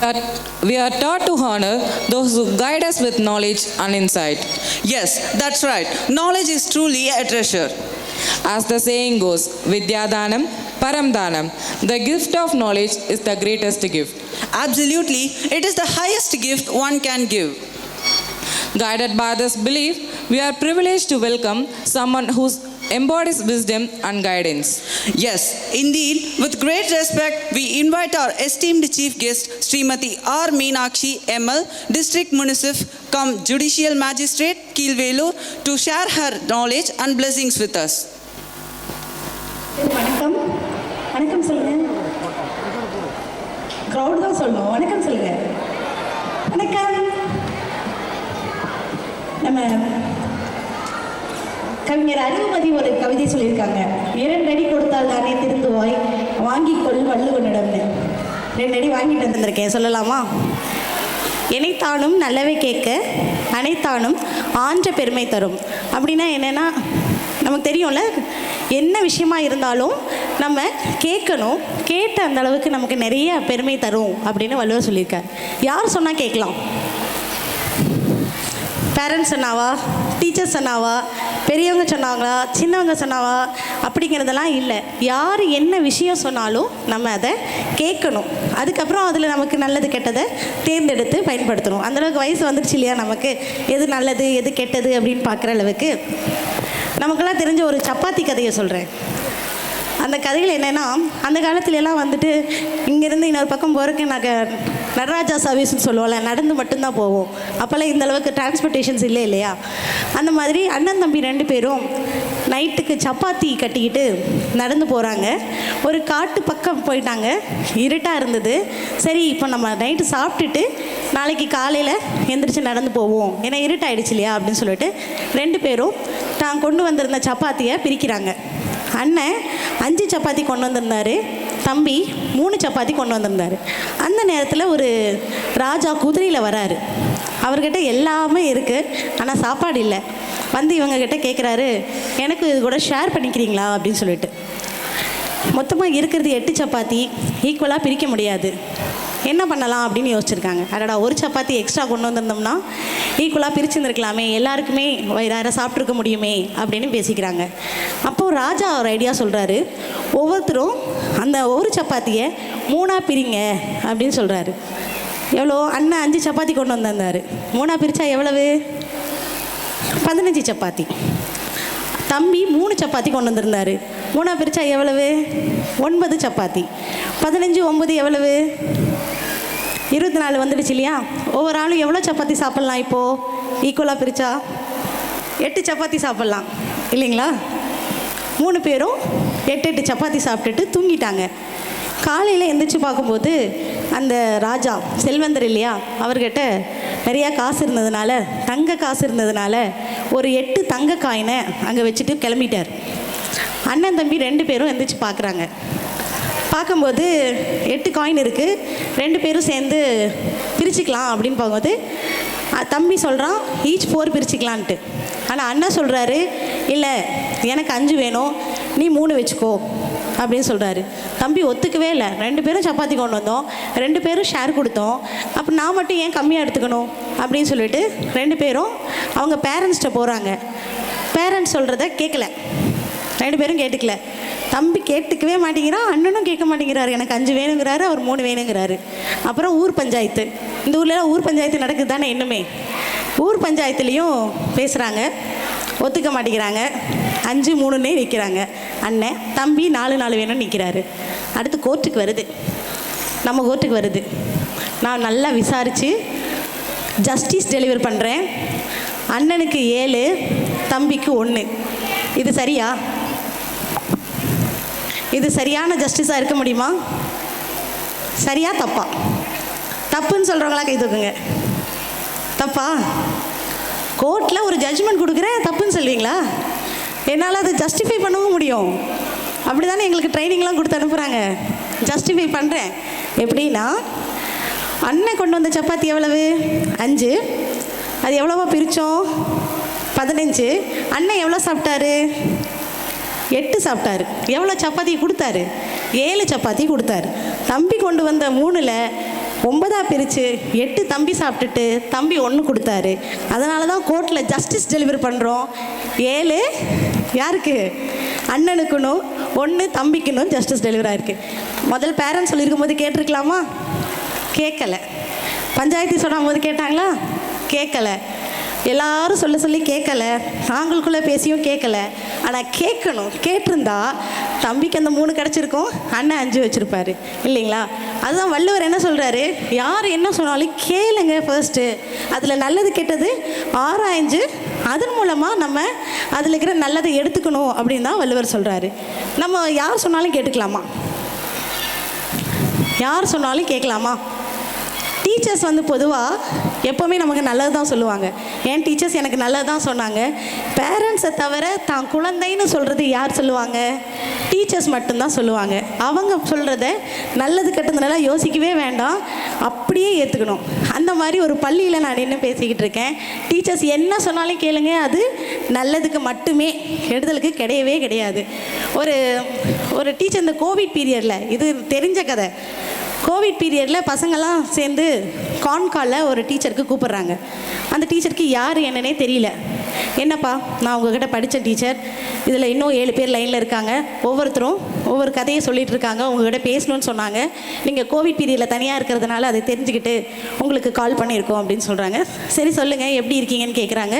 We are taught to honor those who guide us with knowledge and insight. Yes, that's right. Knowledge is truly a treasure. As the saying goes, Vidya Dhanam, Param Dhanam. The gift of knowledge is the greatest gift. Absolutely, it is the highest gift one can give. Guided by this belief, we are privileged to welcome someone who embodies wisdom and guidance. Yes, indeed, with great respect, we invite our esteemed chief guest, Srimati R. Meenakshi, ML, District Municip, cum Judicial Magistrate, Keelvelur, to share her knowledge and blessings with us. வணக்கம் வணக்கம் சொல்லுங்க. Crowd தான் சொல்லணும். வணக்கம் சொல்லுங்க. வணக்கம். நம்ம கவிஞர் அறிவுமதி ஒரு கவிதை சொல்லியிருக்காங்க. 2 அடி கொடுத்தால் தானே திருந்துவாய், வாங்கிக்கொள் வள்ளுவனிடம்னு. 2 அடி வாங்கிட்டு வந்திருக்கேன், சொல்லலாமா? எனைத்தானும் நல்லவை கேட்க அனைத்தானும் ஆன்ற பெருமை தரும். அப்படின்னா என்னென்னா, நமக்கு தெரியும்ல, என்ன விஷயமா இருந்தாலும் நம்ம கேட்கணும், கேட்ட அந்த அளவுக்கு நமக்கு நிறைய பெருமை தரும் அப்படின்னு வள்ளுவர் சொல்லியிருக்கார். யார் சொன்னால் கேட்கலாம்? பேரண்ட்ஸ் சொன்னாவா, டீச்சர்ஸ் சொன்னாவா, பெரியவங்க சொன்னாங்களா, சின்னவங்க சொன்னாவா, அப்படிங்கிறதெல்லாம் இல்லை. யார் என்ன விஷயம் சொன்னாலும் நம்ம அதை கேட்கணும். அதுக்கப்புறம் அதில் நமக்கு நல்லது கெட்டதை தேர்ந்தெடுத்து பயன்படுத்தணும். அந்தளவுக்கு வயசு வந்துடுச்சு இல்லையா, நமக்கு எது நல்லது எது கெட்டது அப்படின்னு பார்க்குற அளவுக்கு. நமக்கெல்லாம் தெரிஞ்ச ஒரு சப்பாத்தி கதையை சொல்கிறேன். அந்த கதையில் என்னென்னா, அந்த காலத்துலலாம் வந்துட்டு இங்கேருந்து இன்னொரு பக்கம் போகிறதுக்கு நாங்கள் நடராஜா சர்வீஸ்னு சொல்லுவோம்ல, நடந்து மட்டும்தான் போவோம். அப்போல்லாம் இந்த அளவுக்கு டிரான்ஸ்போர்ட்டேஷன்ஸ் இல்லை இல்லையா. அந்த மாதிரி அண்ணன் தம்பி 2 பேரும் நைட்டுக்கு சப்பாத்தி கட்டிக்கிட்டு நடந்து போகிறாங்க. ஒரு காட்டு பக்கம் போயிட்டாங்க, இருட்டாக இருந்தது. சரி, இப்போ நம்ம நைட்டு சாப்பிட்டுட்டு நாளைக்கு காலையில் எந்திரிச்சு நடந்து போவோம், ஏன்னா இருட்டாயிடுச்சு இல்லையா அப்படின்னு சொல்லிட்டு 2 பேரும் தான் கொண்டு வந்திருந்த சப்பாத்தியை பிரிக்கிறாங்க. அண்ணன் 5 சப்பாத்தி கொண்டு வந்திருந்தார், தம்பி 3 சப்பாத்தி கொண்டு வந்திருந்தார். அந்த நேரத்தில் ஒரு ராஜா குதிரையில் வராரு. அவர்கிட்ட எல்லாமே இருக்குது, ஆனால் சாப்பாடு இல்லை. வந்து இவங்கக்கிட்ட கேட்குறாரு, எனக்கு இது கூட ஷேர் பண்ணிக்கிறீங்களா அப்படின்னு சொல்லிட்டு. மொத்தமாக இருக்கிறது 8 சப்பாத்தி, ஈக்குவலாக பிரிக்க முடியாது. என்ன பண்ணலாம் அப்படின்னு யோசிச்சிருக்காங்க. அடடா, ஒரு சப்பாத்தி எக்ஸ்ட்ரா கொண்டு வந்திருந்தோம்னா ஈக்குவலாக பிரிச்சுருந்துருக்கலாமே, எல்லாருக்குமே வயிறார சாப்பிட்ருக்க முடியுமே அப்படின்னு பேசிக்கிறாங்க. அப்போது ராஜா ஒரு ஐடியா சொல்கிறாரு, ஒவ்வொருத்தரும் அந்த ஒரு சப்பாத்தியை 3ஆக பிரிங்க அப்படின்னு சொல்கிறாரு. எவ்வளோ? அண்ணன் 5 சப்பாத்தி கொண்டு வந்திருந்தார், 3ஆக பிரித்தா எவ்வளவு? 15 சப்பாத்தி. தம்பி 3 சப்பாத்தி கொண்டு வந்திருந்தார், 3ஆக பிரித்தா எவ்வளவு? 9 சப்பாத்தி. 15 9 எவ்வளவு? 24 வந்துடுச்சு இல்லையா. ஒவ்வொரு ஆளும் எவ்வளோ சப்பாத்தி சாப்பிட்லாம்? இப்போது ஈக்குவலாக பிரித்தா 8 சப்பாத்தி சாப்பிட்லாம் இல்லைங்களா. 3 பேரும் 8 சப்பாத்தி சாப்பிட்டுட்டு தூங்கிட்டாங்க. காலையில் எந்திரிச்சு பார்க்கும்போது அந்த ராஜா செல்வந்தர் இல்லையா, அவர்கிட்ட நிறையா காசு இருந்ததுனால, தங்க காசு இருந்ததுனால ஒரு 8 தங்க காயினை அங்கே வச்சுட்டு கிளம்பிட்டார். அண்ணன் தம்பி 2 பேரும் எந்திரிச்சு பார்க்குறாங்க. பார்க்கும்போது 8 காயின் இருக்குது, 2 பேரும் சேர்ந்து பிரிச்சுக்கலாம் அப்படின்னு பார்க்கும்போது தம்பி சொல்கிறான் ஈச் 4 பிரிச்சுக்கலான்ட்டு. ஆனால் அண்ணன் சொல்கிறாரு, இல்லை எனக்கு 5 வேணும், நீ 3 வச்சுக்கோ அப்படின்னு சொல்கிறாரு. தம்பி ஒத்துக்கவே இல்லை. 2 பேரும் சப்பாத்தி கொண்டு வந்தோம், 2 பேரும் ஷேர் கொடுத்தோம், அப்போ நான் மட்டும் ஏன் கம்மியாக எடுத்துக்கணும் அப்படின்னு சொல்லிட்டு 2 பேரும் அவங்க பேரண்ட்ஸ்கிட்ட போகிறாங்க. பேரண்ட்ஸ் சொல்கிறத கேட்கல, 2 பேரும் கேட்டுக்கல. தம்பி கேட்டுக்கவே மாட்டேங்கிறான், அண்ணனும் கேட்க மாட்டேங்கிறாரு. எனக்கு 5 வேணுங்கிறாரு, அவர் 3 வேணுங்கிறாரு. அப்புறம் ஊர் பஞ்சாயத்து, இந்த ஊர்லலாம் ஊர் பஞ்சாயத்து நடக்குது தானே இன்னுமே. ஊர் பஞ்சாயத்துலேயும் பேசுகிறாங்க, ஒத்துக்க மாட்டேங்கிறாங்க. 5 3ன்னே நிற்கிறாங்க. அண்ணன் தம்பி 4 4 வேணும்னு நிற்கிறாரு. அடுத்து கோர்ட்டுக்கு வருது, நம்ம கோர்ட்டுக்கு வருது. நான் நல்லா விசாரித்து ஜஸ்டிஸ் டெலிவர் பண்ணுறேன். அண்ணனுக்கு 7, தம்பிக்கு 1. இது சரியா? இது சரியான ஜஸ்டிஸாக இருக்க முடியுமா? சரியா தப்பா? தப்புன்னு சொல்கிறவங்களா கை தூக்குங்க. தப்பா? கோர்ட்டில் ஒரு ஜட்ஜ்மெண்ட் கொடுக்குறேன், தப்புன்னு சொல்வீங்களா? என்னால் அதை ஜஸ்டிஃபை பண்ணவும் முடியும். அப்படி தானே எங்களுக்கு ட்ரைனிங்லாம் கொடுத்து அனுப்புகிறாங்க. ஜஸ்டிஃபை பண்ணுறேன். எப்படின்னா, அண்ணன் கொண்டு வந்த சப்பாத்தி எவ்வளவு? 5. அது எவ்வளவோ பிரித்தோம்? 15. அண்ணன் எவ்வளோ சாப்பிட்டாரு? 8 சாப்பிட்டாரு. எவ்வளோ சப்பாத்தி கொடுத்தாரு? 7 சப்பாத்தி கொடுத்தாரு. தம்பி கொண்டு வந்த 3ல் 9ஆ பிரித்து 8 தம்பி சாப்பிட்டுட்டு தம்பி 1 கொடுத்தாரு. அதனால தான் கோர்ட்டில் ஜஸ்டிஸ் டெலிவரி பண்ணுறோம். 7 யாருக்கு? அண்ணனுக்குனும் 1 தம்பிக்குனும் ஜஸ்டிஸ் டெலிவரி ஆயிருக்கு. முதல் பேரண்ட்ஸ் சொல்லியிருக்கும் போது கேட்டிருக்கலாமா? கேட்கலை. பஞ்சாயத்து சொன்ன போது கேட்டாங்களா? கேட்கலை. எல்லாரும் சொல்ல சொல்லி கேட்கலை, நாங்களுக்குள்ளே பேசியும் கேட்கலை. ஆனால் கேட்கணும். கேட்டிருந்தா தம்பிக்கு அந்த 3 கிடச்சிருக்கும், அண்ணன் 5 வச்சுருப்பாரு இல்லைங்களா? அதுதான் வள்ளுவர் என்ன சொல்கிறாரு, யார் என்ன சொன்னாலும் கேளுங்க ஃபர்ஸ்ட்டு, அதில் நல்லது கெட்டது ஆராய்ஞ்சு அதன் மூலமாக நம்ம அதில் இருக்கிற நல்லதை எடுத்துக்கணும் அப்படின்னு தான் வள்ளுவர் சொல்கிறாரு. நம்ம யார் சொன்னாலும் கேட்டுக்கலாமா? யார் சொன்னாலும் கேட்கலாமா? டீச்சர்ஸ் வந்து பொதுவாக எப்போவுமே நமக்கு நல்லது தான் சொல்லுவாங்க. என் டீச்சர்ஸ் எனக்கு நல்லது தான் சொன்னாங்க. பேரண்ட்ஸை தவிர தான் குழந்தைன்னு சொல்கிறது யார் சொல்லுவாங்க? டீச்சர்ஸ் மட்டும்தான் சொல்லுவாங்க. அவங்க சொல்கிறத நல்லது கெட்டதுனால யோசிக்கவே வேண்டாம், அப்படியே ஏற்றுக்கணும். அந்த மாதிரி ஒரு பள்ளியில் நான் என்ன பேசிக்கிட்டு இருக்கேன். டீச்சர்ஸ் என்ன சொன்னாலும் கேளுங்க, அது நல்லதுக்கு மட்டுமே, கெடுதலுக்கு கிடையவே கிடையாது. ஒரு டீச்சர் இந்த கோவிட் பீரியடில், இது தெரிஞ்ச கதை, கோவிட் பீரியடில் பசங்கள்லாம் சேர்ந்து கான்காலில் ஒரு டீச்சருக்கு கூப்பிட்றாங்க. அந்த டீச்சருக்கு யார் என்னன்னே தெரியல. என்னப்பா, நான் உங்ககிட்ட படித்த டீச்சர், இதில் இன்னும் 7 பேர் லைனில் இருக்காங்க, ஒவ்வொருத்தரும் ஒவ்வொரு கதையை சொல்லிகிட்டு இருக்காங்க, உங்ககிட்ட பேசணும்னு சொன்னாங்க, நீங்கள் கோவிட் பீரியடில் தனியாக இருக்கிறதுனால அதை தெரிஞ்சுக்கிட்டு உங்களுக்கு கால் பண்ணியிருக்கோம் அப்படின்னு சொல்கிறாங்க. சரி சொல்லுங்கள், எப்படி இருக்கீங்கன்னு கேட்குறாங்க.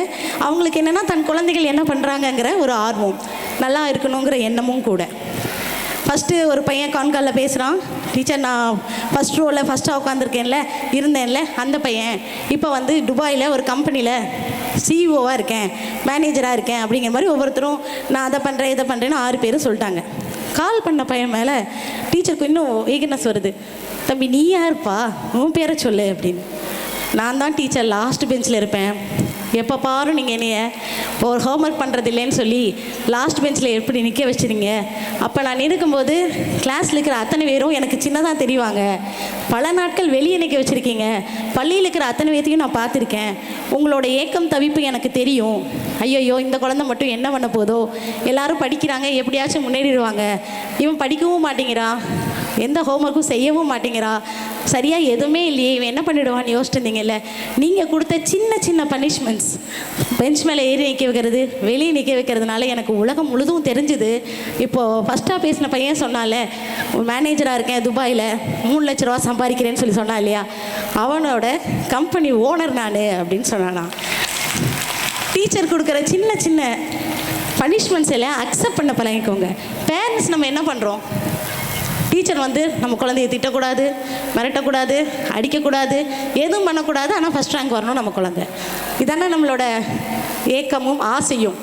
அவங்களுக்கு என்னென்னா தன் குழந்தைகள் என்ன பண்ணுறாங்கங்கிற ஒரு ஆர்வம், நல்லா இருக்கணுங்கிற எண்ணமும் கூட. ஃபஸ்ட்டு ஒரு பையன் கான்காலில் பேசுகிறான், டீச்சர் நான் ஃபஸ்ட் ரோவில் ஃபஸ்ட்டாக இருந்தேன்ல அந்த பையன் இப்போ வந்து துபாயில் ஒரு கம்பெனியில் சிஇஓவாக இருக்கேன், மேனேஜராக இருக்கேன் அப்படிங்கிற மாதிரி ஒவ்வொருத்தரும் நான் அதை பண்ணுறேன் இதை பண்ணுறேன்னு 6 பேரும் சொல்லிட்டாங்க. கால் பண்ண பையன் மேலே டீச்சருக்கு இன்னும் ஈகர்னஸ் வருது. தம்பி நீ யாருப்பா, உன் பேரை சொல்லு அப்படின்னு. நான் தான் டீச்சர், லாஸ்ட் பெஞ்சில் இருப்பேன், எப்போ பாரு நீங்கள் என்னைய ஒரு ஹோம்ஒர்க் பண்ணுறது இல்லைன்னு சொல்லி லாஸ்ட் பெஞ்சில் எப்படி நிற்க வச்சுருங்க. அப்போ நான் இருக்கும்போது கிளாஸில் இருக்கிற அத்தனை பேரும் எனக்கு சின்னதாக தெரிவாங்க. பல நாட்கள் வெளியே நிற்க வச்சுருக்கீங்க, பள்ளியில் இருக்கிற அத்தனை பேர்த்தையும் நான் பார்த்துருக்கேன். உங்களோட ஏக்கம் தவிப்பு எனக்கு தெரியும். ஐயோ இந்த குழந்தை மட்டும் என்ன பண்ண போதோ, எல்லாரும் படிக்கிறாங்க, எப்படியாச்சும் முன்னேறிடுவாங்க, இவன் படிக்கவும் மாட்டேங்கிறான், எந்த ஹோம்ஒர்க்கும் செய்யவும் மாட்டேங்கிறா, சரியாக எதுவுமே இல்லையே, இவன் என்ன பண்ணிவிடுவான்னு யோசிச்சுருந்தீங்கல்ல. நீங்கள் கொடுத்த சின்ன சின்ன பனிஷ்மெண்ட்ஸ், பெஞ்ச் மேலே ஏறி நிற்க வைக்கிறது, வெளியே நிற்க வைக்கிறதுனால எனக்கு உலகம் முழுதும் தெரிஞ்சுது. இப்போது ஃபஸ்ட்டாக பேசின பையன் சொன்னால, மேனேஜராக இருக்கேன் துபாயில், 3 லட்ச ரூபா சம்பாதிக்கிறேன்னு சொல்லி சொன்னா இல்லையா, அவனோட கம்பெனி ஓனர் நான் அப்படின்னு சொன்னானா. டீச்சர் கொடுக்குற சின்ன சின்ன பனிஷ்மெண்ட்ஸ் எல்லாம் அக்செப்ட் பண்ண பழகிக்கோங்க. பேரண்ட்ஸ் நம்ம என்ன பண்ணுறோம், டீச்சர் வந்து நம்ம குழந்தைய திட்டக்கூடாது, மிரட்டக்கூடாது, அடிக்கக்கூடாது, எதுவும் பண்ணக்கூடாது, ஆனால் ஃபஸ்ட் ரேங்க் வரணும் நம்ம குழந்தை. இதானே நம்மளோட ஏக்கமும் ஆசையும்.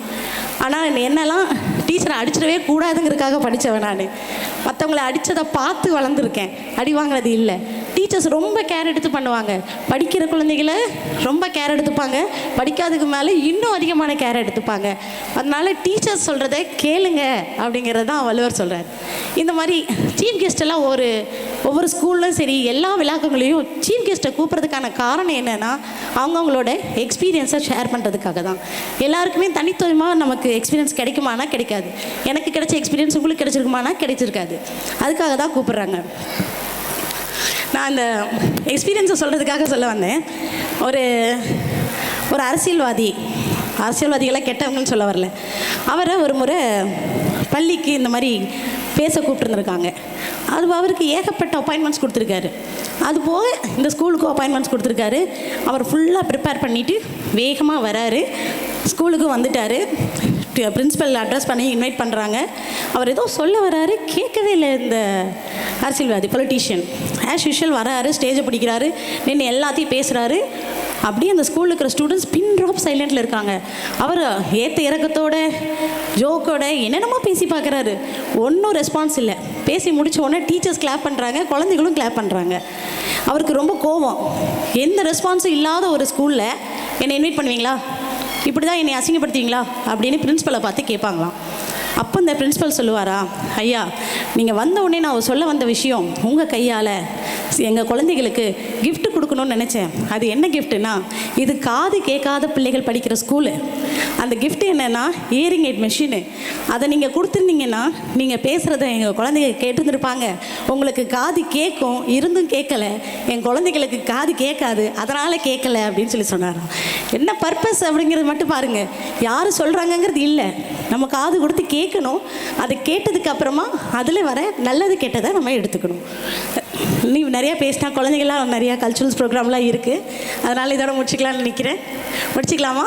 ஆனால் என்னெல்லாம் டீச்சரை அடிச்சிடவே கூடாதுங்கிறதுக்காக படித்தவன் நான். மற்றவங்களை அடித்ததை பார்த்து வளர்ந்துருக்கேன், அடி வாங்கினது இல்லை. டீச்சர்ஸ் ரொம்ப கேர் எடுத்து பண்ணுவாங்க, படிக்கிற குழந்தைகளை ரொம்ப கேர் எடுத்துப்பாங்க, படிக்காததுக்கு மேலே இன்னும் அதிகமான கேர் எடுத்துப்பாங்க. அதனால் டீச்சர்ஸ் சொல்கிறத கேளுங்க அப்படிங்கிறது தான் வள்ளுவர் சொல்கிறார். இந்த மாதிரி சீஃப் கெஸ்ட்டெல்லாம் ஒவ்வொரு ஸ்கூல்லும் சரி எல்லா விழாக்கங்களையும் சீஃப் கெஸ்ட்டை கூப்பிட்றதுக்கான காரணம் என்னென்னா அவங்கவுங்களோட எக்ஸ்பீரியன்ஸை ஷேர் பண்ணுறதுக்காக தான். எல்லாருக்குமே தனித்துவமாக நமக்கு எக்ஸ்பீரியன்ஸ் கிடைக்குமானா கிடைக்காது. எனக்கு கிடைச்ச எக்ஸ்பீரியன்ஸ் உங்களுக்கு கிடைச்சிருக்குமானா கிடைச்சிருக்காது. அதுக்காக தான் கூப்பிட்றாங்க. நான் அந்த எக்ஸ்பீரியன்ஸை சொல்கிறதுக்காக சொல்ல வந்தேன். ஒரு அரசியல்வாதிகளை கெட்டவங்கன்னு சொல்ல வரல. அவரை ஒரு முறை பள்ளிக்கு இந்த மாதிரி பேச கூப்பிட்டுருந்துருக்காங்க. அது அவருக்கு ஏகப்பட்ட அப்பாயின்மெண்ட்ஸ் கொடுத்துருக்காரு. அது போக இந்த ஸ்கூலுக்கும் அப்பாயின்மெண்ட்ஸ் கொடுத்துருக்காரு. அவர் ஃபுல்லாக ப்ரிப்பேர் பண்ணிவிட்டு வேகமாக வராரு, ஸ்கூலுக்கு வந்துட்டார். பிரின்ஸிபல் அட்ரஸ் பண்ணி இன்வைட் பண்ணுறாங்க. அவர் ஏதோ சொல்ல வராரு, கேட்கவே இல்லை இந்த அரசியல்வாதி, பொலிட்டீஷியன். ஆஸ் யூஷுவல் வராரு, ஸ்டேஜை பிடிக்கிறாரு, நின்று எல்லாத்தையும் பேசுகிறாரு. அப்படியே அந்த ஸ்கூலில் இருக்கிற ஸ்டூடெண்ட்ஸ் பின் ட்ராப் சைலண்டில் இருக்காங்க. அவர் ஏற்ற இறக்கத்தோட ஜோக்கோட என்னென்னமோ பேசி பார்க்குறாரு, ஒன்றும் ரெஸ்பான்ஸ் இல்லை. பேசி முடித்த உடனே டீச்சர்ஸ் கிளாப் பண்ணுறாங்க, குழந்தைகளும் கிளாப் பண்ணுறாங்க. அவருக்கு ரொம்ப கோபம். எந்த ரெஸ்பான்ஸும் இல்லாத ஒரு ஸ்கூலில் என்னை இன்வைட் பண்ணுவீங்களா, இப்படி தான் என்னை அசிங்கப்படுத்துவீங்களா அப்படின்னு பிரின்ஸிபலை பார்த்து கேட்பாங்களாம். அப்போ இந்த பிரின்ஸிபல் சொல்லுவாரா, ஐயா நீங்கள் வந்த உடனே நான் சொல்ல வந்த விஷயம் உங்கள் கையால் எங்கள் குழந்தைகளுக்கு gift கொடுக்கணும்னு நினச்சேன். அது என்ன கிஃப்ட்டுனா, இது காது கேட்காத பிள்ளைகள் படிக்கிற ஸ்கூலு. அந்த gift என்னென்னா இயரிங் எய்ட் மெஷினு. அதை நீங்கள் கொடுத்துருந்தீங்கன்னா நீங்கள் பேசுகிறத எங்கள் குழந்தைங்க கேட்டுருந்துருப்பாங்க. உங்களுக்கு காது கேட்கும், இருந்தும் கேட்கல. என் குழந்தைகளுக்கு காது கேட்காது, அதனால் கேட்கல அப்படின்னு சொல்லி சொன்னாராம். என்ன பர்பஸ் அப்படிங்கிறது மட்டும் பாருங்கள். யார் சொல்கிறாங்கங்கிறது இல்லை, நம்ம காது கொடுத்து கேட்கணும். அதை கேட்டதுக்கு அப்புறமா அதில் வர நல்லது கெட்டதை நம்ம எடுத்துக்கணும். நீ நிறையா பேசினா குழந்தைங்களாம் நிறையா கல்ச்சுரல்ஸ் ப்ரோக்ராம்லாம் இருக்குது. அதனால் இதோட முடிச்சுக்கலாம்னு நினைக்கிறேன். முடிச்சுக்கலாமா?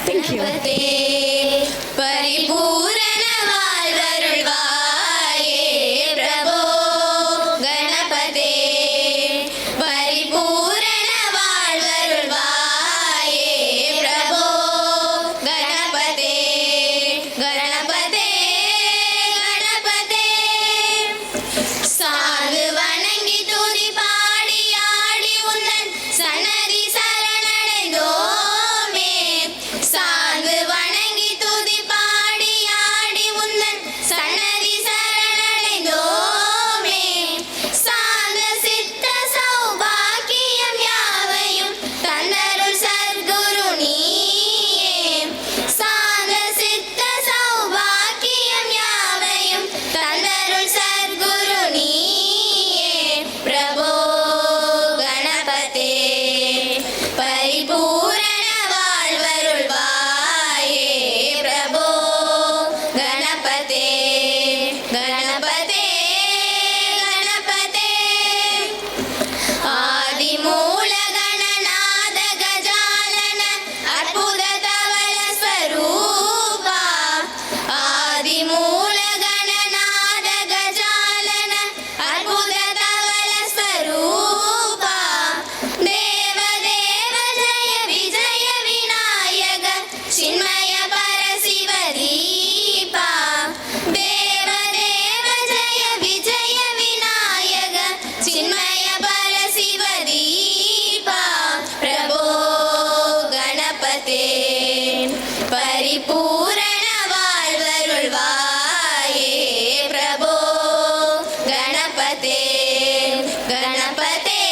தேங்க்யூ. பரிபூரண வாழ்வருள்வாயே பிரபோ கணபதே, பரிபூரண வாழ்வருள்வாயே பிரபோ கணபதே, கணபதே கணபதே. சாது வணங்கி துதி பாடி ஆடி உந்தன் சன்னதி சரணடைந்தோமே. சாது வணங்கி துதி பாடி ஆடி உந்தன் சன்னதி சரணடைந்தோமே. சாந்த சித்த சௌபாக்கியம் யாவையும் தந்தருள் சத்குரு நீயே. சாந்த சித்த சௌபாக்கியம் யாவையும் தந்தருள் சத்குரு நீயே. பிரபோ கணபதே, பரிபூரண வாழ்வருள்வாயே பிரபோ கணபதே, கணபதே கணபதே. ஆதிமூல கணநாத கஜானன அற்புத தவள ஸ்வரூபா. ஆதிமூல கணநாத கஜானன அற்புத தவள ஸ்வரூபா. தேவ தேவ ஜய விஜய விநாயக சின்மய பரசிவ தீபா. தேவ தேவ ஜய விஜய விநாயக சின்மய பரசிவ தீபா. பிரபோ கணபதே, பரிபூரண வாழ்வருள்வாயே பிரபோ கணபதே, கணபதே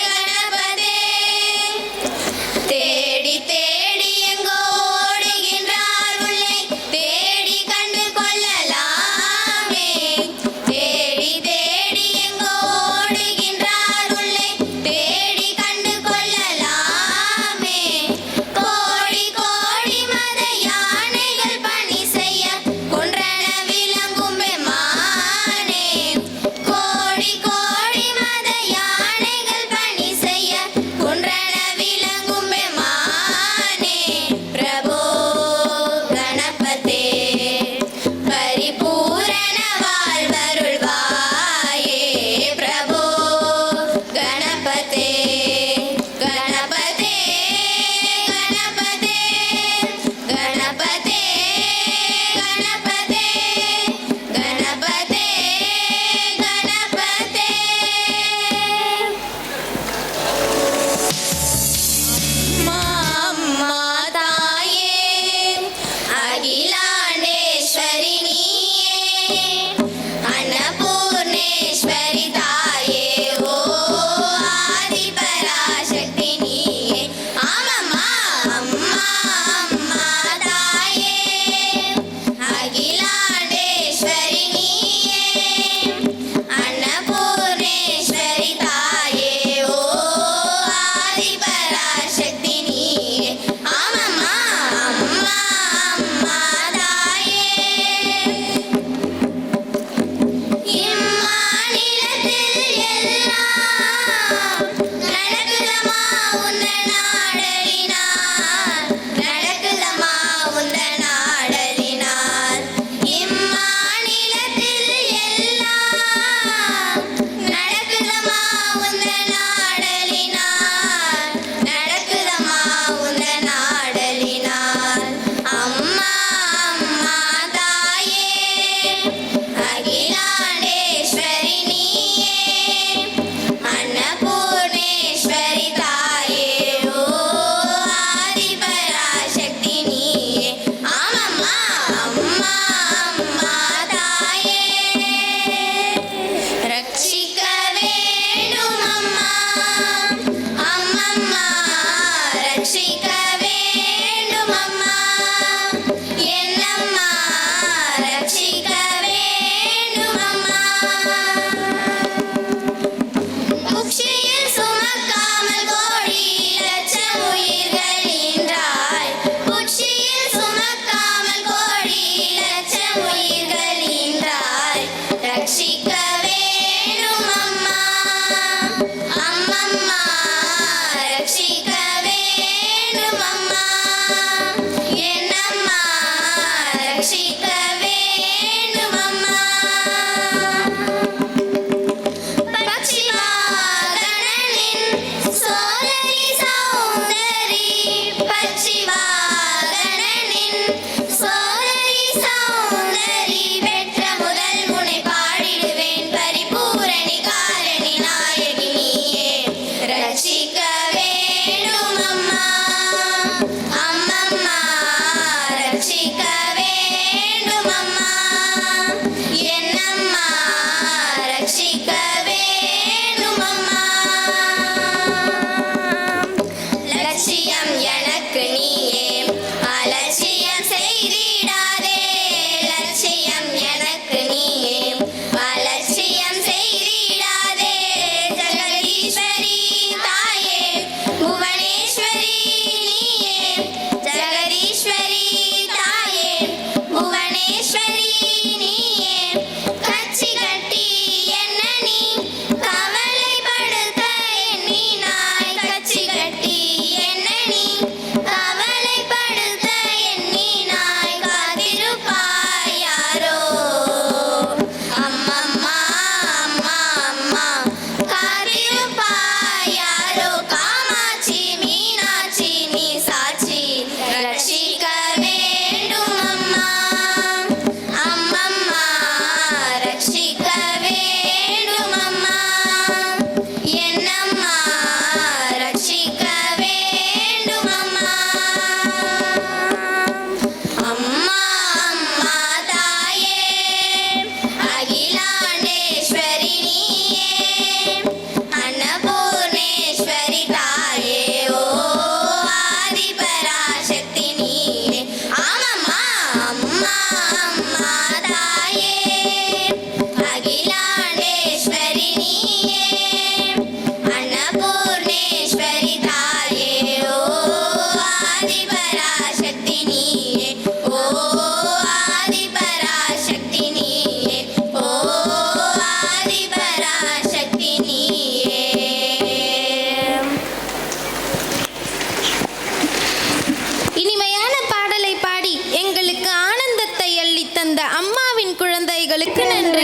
கணபதே. தேடி தேடி எங்கோ ஓடுகின்றார் உள்ளே தேடி கண்டு கொள்ளலாமே. தேடி தேடி எங்கோ ஓடுகின்றார் உள்ளே தேடி கண்டு கொள்ளலாமே. கோடி கோடி மத யானைகள் பணி செய்ய குன்றன விளங்கும் பெம்மானே. கோடி கோடி மத யானைகள் பணி செய்ய குன்றன விளங்கும் பெம்மானே. பிரபோ கணபதே, பரிபூரண வாழ்வருள்வாயே பிரபோ கணபதே, கணபதே கணபதே. கணபதே கணபதே கணபதே கணபதே. அம்மா தாயே அகிலாண்டேஸ்வரி நீயே. அன்னபூர்ணேஸ்வரி தாயே ஓ ஆதி பராசக்தி நீயே. ஆமம்மா அம்மா அம்மா தாயே அகிலாண்டேஸ்வரி நீயே. அன்னபூர்ணேஸ்வரி தாயே ஓ ஆதி பராசக்தி நீயே. ஆமம்மா அம்மா அம்மா தாயே. இம்மாநிலத்தில் எல்லாம் நடக்குதம்மா உந்தன் ஆடலினால், நடக்குதம்மா உந்தன் ஆடலினால். இம்மாநிலத்தில் எல்லாம் நடக்குதம்மா உந்தன் ஆடலினால், நடக்குதம்மா உந்தன் ஆடலினால். அம்மா அம்மா தாயே அகிலாண்டேஸ்வரி நீயே. அன்னபூர்ணேஸ்வரி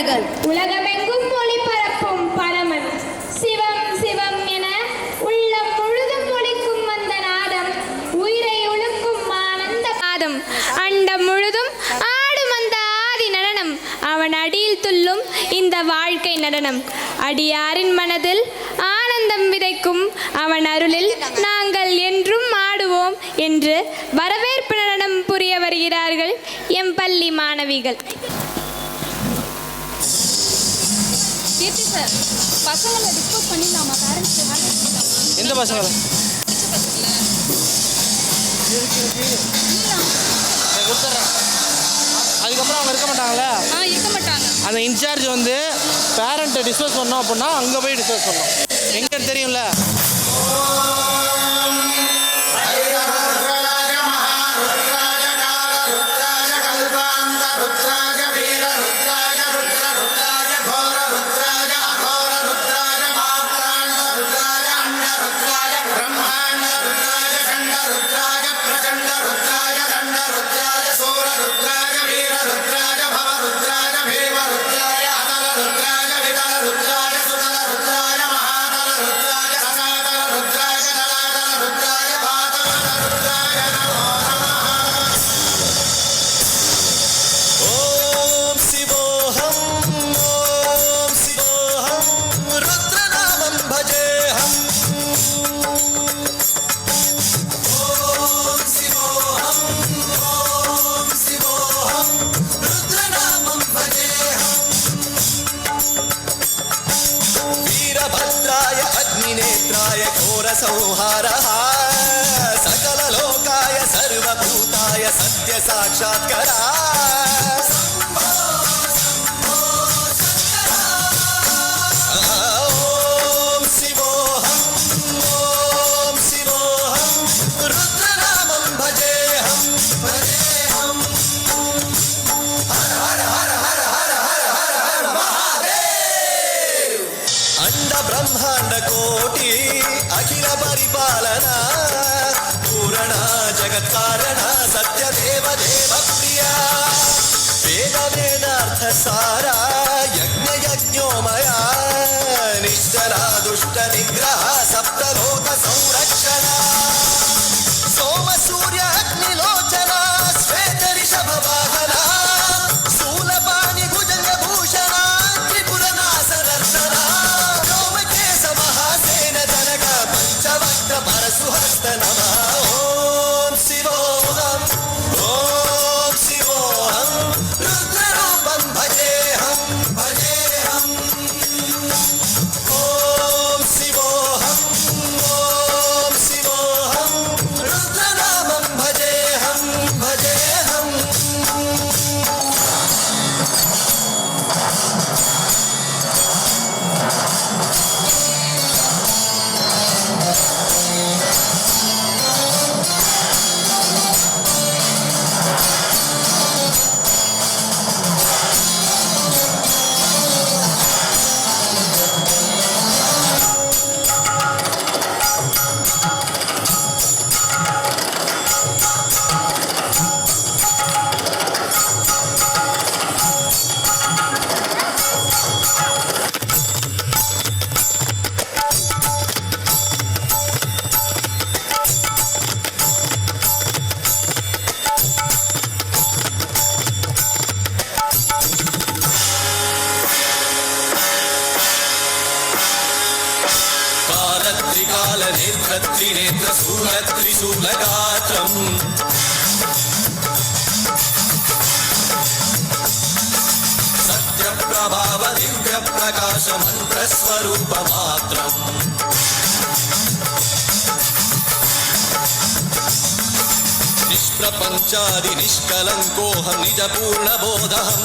பாடல்கள். உலகமெங்கும் ஒளிபரப்பும் பரமன் சிவம் சிவம் என உள்ளம் முழுதும் ஒலிக்கும் அந்த நாதம் உயிரை உழுக்கும் ஆனந்த பாதம் அண்டம் முழுதும் ஆடும் அந்த ஆதி நடனம் அவன் அடியில் துள்ளும் இந்த வாழ்க்கை நடனம் அடியாரின் மனதில் ஆனந்தம் விதைக்கும் அவன் அருளில் நாங்கள் என்றும் ஆடுவோம் என்று வரவேற்பு நடனம் புரிய வருகிறார்கள் எம் பள்ளி மாணவிகள். கீர்த்தி சார், பசங்களை டிஸ்கஸ் பண்ணிடலாமா? பேரண்ட்ஸ் எந்த பசங்களை? கொடுத்துட்றேன். அதுக்கப்புறம் அவங்க இருக்க மாட்டாங்களே? இருக்க மாட்டாங்க. அந்த இன்சார்ஜ் வந்து பேரண்ட்டை டிஸ்கஸ் பண்ணோம் அப்படின்னா அங்கே போய் டிஸ்கஸ் பண்ணோம். எங்கே தெரியும்ல? संहारः सकललोकाय सर्वभूताय सत्य साक्षात्करा ओम शिवोऽहं रुद्रनामं भजेऽहं हर हर हर हर हर हर हर हर महादेव अंड ब्रह्मांड कोटि अखिल परिपालना पूर्ण जगत्कारण सत्य देव देव प्रिया वेद वेदार्थ सारा यज्ञ यज्ञोमया निष्ठरा दुष्ट निग्रह सप्तलोक संरक्षणा सोम सूर्य अग्निलोचना श्वेत ऋषभ वाहना शूलपाणि भुजंग भूषणा त्रिपुर नाशनर्दना रोमकेश महासेन जनक पंचवक्त्र परशुहस्त नमः ओम शिवोऽहं रुद्ररूपं भजेऽहं ओम शिवोऽहं रुद्रनामं भजेऽहं कालत्रिकालनेत्र त्रिनेत्र शूलत्रिशूलगात्रम् सत्यप्रभाव दिव्य प्रकाश मन्त्रस्वरूपमात्रम् निष्प्रपञ्चादि निष्कलङ्कोऽहं निजपूर्णबोधहं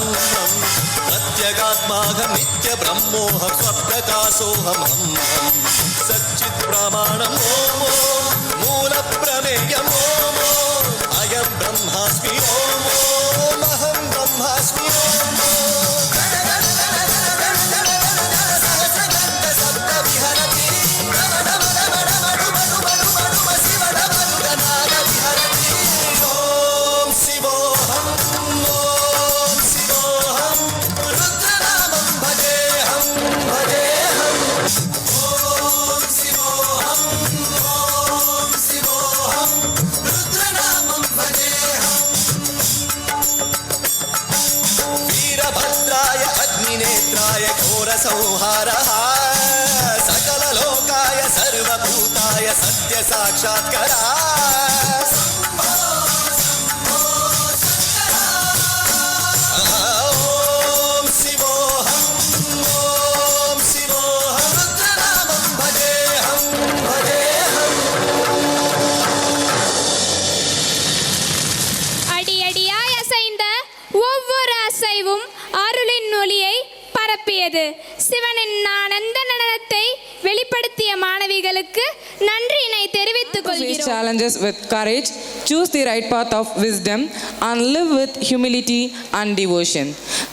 प्रत्यगात्माहं नित्य ब्रह्मोऽहं स्वप्रकाशोऽहं सच्चित् प्रमाणम् ओमो मूल प्रमेयम् ओमो अयं ब्रह्मास्मि ओमो अहं ब्रह्मास्मि ओमो ओम शिवोऽहं रुद्रनामं घोर संहारः सकललोकाय सर्वभूताय सत्य साक्षात्करा அருளின் ஒளியை பரப்பியது. சிவனின் ஆனந்த நடனத்தை வெளிப்படுத்திய மாணவிகளுக்கு நன்றியினை தெரிவித்துக் Face கொள்கிறோம். challenges with courage, choose the right path of wisdom, and live with humility and devotion.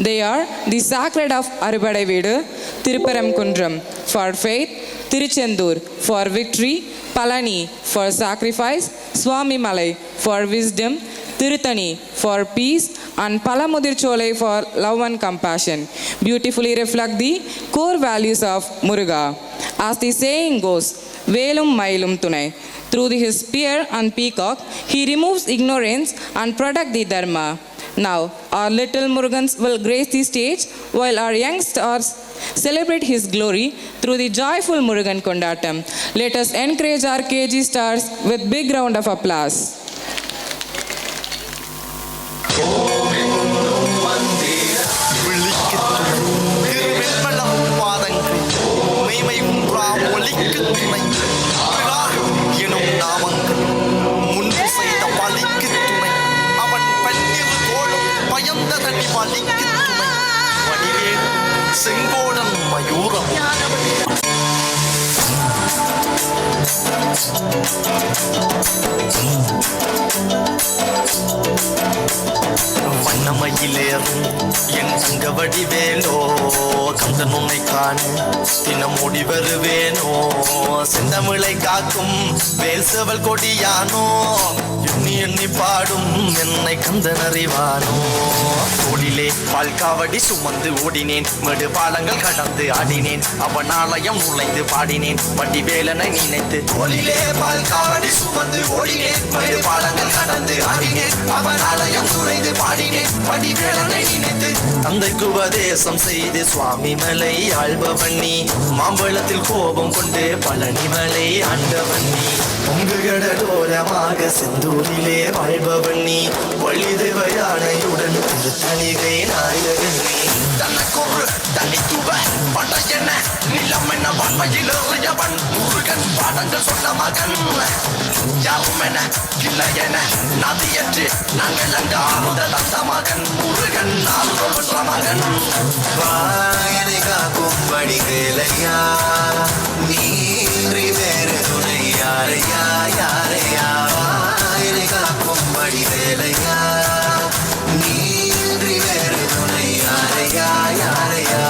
They are the sacred of Arubadaiveedu, Thiruparamkundram for faith, Tiruchendur for victory, Palani for sacrifice, Swami Malai for wisdom, Tirutani for peace, and Palamudircholai for love and compassion. Beautifully reflect the core values of Muruga. As the saying goes, Velum Mailum Tunai. Through his spear and peacock, he removes ignorance and protects the Dharma. Now, our little Murugans will grace the stage while our young stars celebrate his glory through the joyful Murugan Kondatam. Let us encourage our KG stars with big round of applause. Sengodan மயூரம் வண்ணமயிலேறும் என் தங்க வடிவேலோ கந்தன் உன்னை காண தினம் ஓடி வருவேனோ செந்தமிழை காக்கும் வேல் செவல் கொடியானோ எண்ணி எண்ணி பாடும் என்னை கந்தன் அறிவானோ தோளிலே பால்காவடி சுமந்து ஓடினேன் மேடு பாலங்கள் கடந்து ஆடினேன் அவன் ஆலயம் நுழைந்து பாடினேன் வடிவேலனை நினைத்து தோளிலே பால்காவடி சுமந்து ஓடினேன் மேடு பாலங்கள் கடந்து ஆடினேன் அவன் ஆலயம் நுழைந்து பாடினேன் வடிவேலனை நினைத்து தந்தைக்கு உபதேசம் செய்து சுவாமி மலை ஆள்பவன் நீ மாம்பழத்தில் கோபம் கொண்டு பழனி மலை ஆண்டவன் நீ பொங்கு கடலோரமாக செந்தூரிலே வாழ்பவன் நீ வழிதேவ யானையுடன் திருத்தணிகை நாயகன் நீ தனக்கொரு தனித்துவ படையென நிலம் என வன்மையில் எறியவன் முருகன் பாடங்கள் சொன்ன மகன் யாரும் என இல்லை என நதியற்று நாங்கள் அங்க ஆறுதல் மகன் முருகன் ஆறுதல் என்ற மகன் வாயனை காக்கும் படிகளையா நீன்றி வேறு துணை யாரையா யாரையா வாயனை காக்கும் படிகளையா நீன்றி வேறு துணை யாரையா யாரையா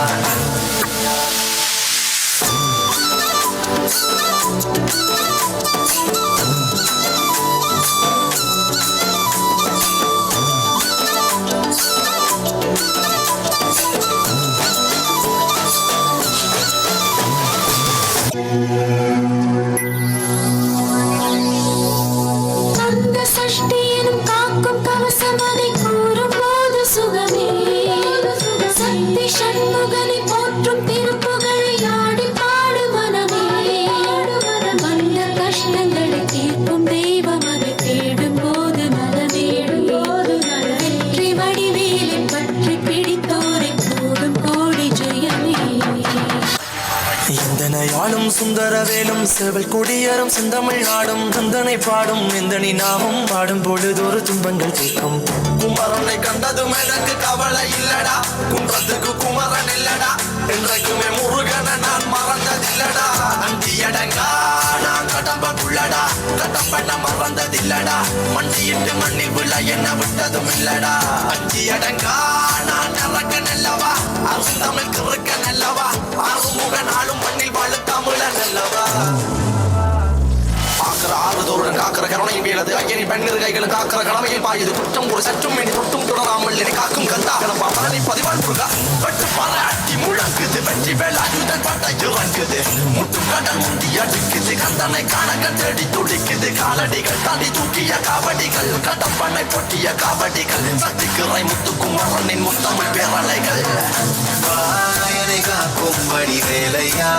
அந்த சஷ்டியினும் காக்கும் கவசமதை கூறும் போது சுகமே சக்தி சண்முகனை போற்றும் திருப்புகழை ஆடி பாடு மனமே வந்த கஷ்டங்களை தீர்க்கும் தெய்வம் அதை தேடும் போது நலமேடும் போது வெற்றி வடிவேலை பற்றி பிடித்தோரை கூடும் கோடி ஜெயமே இந்தனையாளும் சுந்தரவேலும் செவல் கொடியரும் செந்தமிழ் நாடும் நந்தனை பாடும் எந்தனி நாமம் பாடும் பொழுதொரு துன்பங்கள் தீர்க்கும் குமரனை கண்டதும் எனக்கு கவலை இல்லடா குன்றத்துக்கு குமரன் இல்லடா என்றைக்குமே முருகனை நான் மறந்ததில்லடா அந்தியடங்கா நான் கடம்பக்குள்ளடா கடம்பன மறந்ததில்லடா மண்டியிட்டு மண்ணில் விழ என்ன விட்டதும் இல்லடா அஞ்சியடங்கா நான் இறக்க நல்லவா அருந்தமிழ் கிறுக்க நல்லவா ஆறுமுகன் ஆளும் மண்ணில் வாழ தமிழன் அல்லவா பார்க்கிற ஆறுதோறுடன் காக்கிற கருணையின் வேலது ஐயனி பெண்ணிரு கைகளும் காக்கிற கடமையில் பாயுது குற்றம் ஒரு சற்றும் இனி தொட்டும் தொடராமல் என்னை காக்கும் கந்தாகலம்பா பழனி பதிவான் முருகா வெட்டு பாராட்டி முழங்குது வெற்றி வேலாயுதன் பட்டை இறங்குது முட்டும் கடல் முந்தி அடிக்குது கந்தனை காணங்கள் தேடி துடிக்குது காலடிகள் தாண்டி தூக்கிய காவடிகள் கடம்பனை பொட்டிய காவடிகள் சக்திக்கிறை முத்துக்குமரனின் முத்தமிழ் பேரலைகள் வாயனை காக்கும்படி வேலையா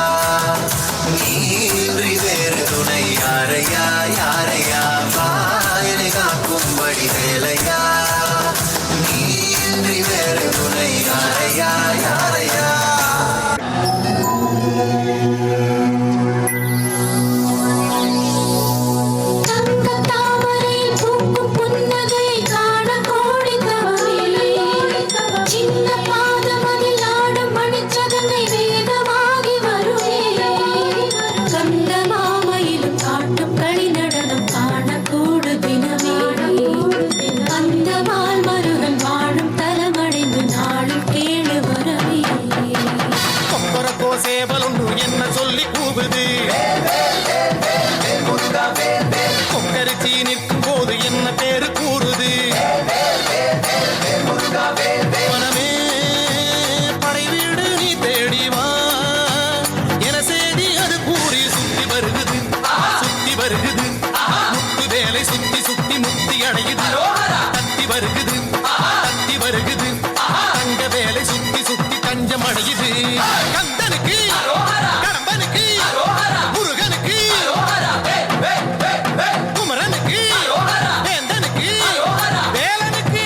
நீன்றி வேறு துணை யாரையா யாரையா வாயனை காக்கும்படி வேலையா நீன்றி வேறு துணை யாரையா யாரையா தங்க தாமரையில் பூக்கும் புன்னகையை காண கோடி தவமே சின்ன பாதமதில் ஆடும் மணிச்சதங்கை வேகமாகி வருமே கந்த மாமையிலும் காட்டும் களி நடனம் காண கூடு தினமே அந்த மால் மருகன் வாழும் தலமடைந்து நாளும் கேளு வரவே கொப்பரக்கோ சேவலொன்று என்ன சொல்லி கூவுது கொக்கரிச்சி நிற்கும் போது என்ன பேரு கூறுது மனமே படை வீடு நீ தேடி வா என செய்தி அது கூறி சுத்தி வருகுது முத்து வேலை சுத்தி சுத்தி முத்தி அடையுது தத்தி வருகுது தங்க வேலை சுத்தி சுத்தி தஞ்சம் அடையுது கந்தனுக்கு கடம்பனுக்கு முருகனுக்கு குமரனுக்கு வேந்தனுக்கு வேலனுக்கு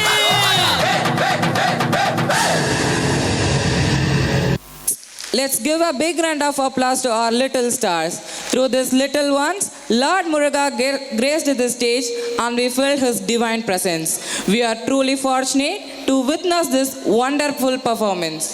Let's give a big round of applause to our little stars. Through these little ones, Lord Muruga graced the stage and we felt his divine presence. We are truly fortunate to witness this wonderful performance.